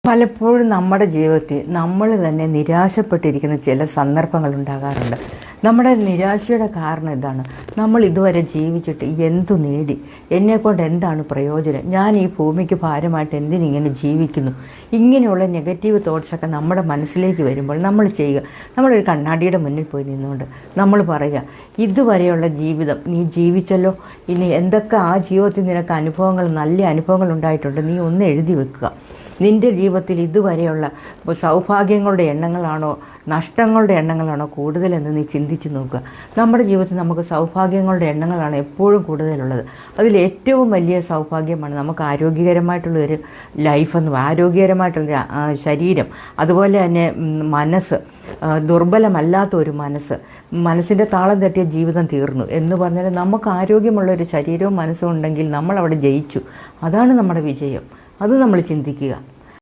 പലപ്പോഴും നമ്മുടെ ജീവിതത്തിൽ നമ്മൾ തന്നെ നിരാശപ്പെട്ടിരിക്കുന്ന ചില സന്ദർഭങ്ങൾ ഉണ്ടാകാറുണ്ട്. നമ്മുടെ നിരാശയുടെ കാരണം ഇതാണ്: നമ്മൾ ഇതുവരെ ജീവിച്ചിട്ട് എന്തു നേടി, എന്നെക്കൊണ്ട് എന്താണ് പ്രയോജനം, ഞാൻ ഈ ഭൂമിക്ക് ഭാരമായിട്ട് എന്തിനിങ്ങനെ ജീവിക്കുന്നു, ഇങ്ങനെയുള്ള നെഗറ്റീവ് തോട്ട്സൊക്കെ നമ്മുടെ മനസ്സിലേക്ക് വരുമ്പോൾ നമ്മൾ ചെയ്യുക, നമ്മളൊരു കണ്ണാടിയുടെ മുന്നിൽ പോയി നിന്നുകൊണ്ട് നമ്മൾ പറയുക, ഇതുവരെയുള്ള ജീവിതം നീ ജീവിച്ചല്ലോ, ഇനി എന്തൊക്കെ ആ ജീവിതത്തിൽ നിനക്ക് അനുഭവങ്ങൾ, നല്ല അനുഭവങ്ങൾ ഉണ്ടായിട്ടുണ്ട്, നീ ഒന്ന് എഴുതി വെക്കുക. നിൻ്റെ ജീവിതത്തിൽ ഇതുവരെയുള്ള സൗഭാഗ്യങ്ങളുടെ എണ്ണങ്ങളാണോ നഷ്ടങ്ങളുടെ എണ്ണങ്ങളാണോ കൂടുതലെന്ന് നീ ചിന്തിച്ച് നോക്കുക. നമ്മുടെ ജീവിതത്തിൽ നമുക്ക് സൗഭാഗ്യങ്ങളുടെ എണ്ണങ്ങളാണ് എപ്പോഴും കൂടുതലുള്ളത്. അതിലേറ്റവും വലിയ സൗഭാഗ്യമാണ് നമുക്ക് ആരോഗ്യകരമായിട്ടുള്ളൊരു ലൈഫെന്ന്, ആരോഗ്യകരമായിട്ടുള്ള ശരീരം, അതുപോലെ തന്നെ മനസ്സ്, ദുർബലമല്ലാത്ത ഒരു മനസ്സിൻ്റെ താളം തട്ടിയ ജീവിതം തീർന്നു എന്ന് പറഞ്ഞാൽ നമുക്ക് ആരോഗ്യമുള്ളൊരു ശരീരവും മനസ്സും ഉണ്ടെങ്കിൽ നമ്മളവിടെ ജയിച്ചു. അതാണ് നമ്മുടെ വിജയം. അത് നമ്മൾ ചിന്തിക്കുക.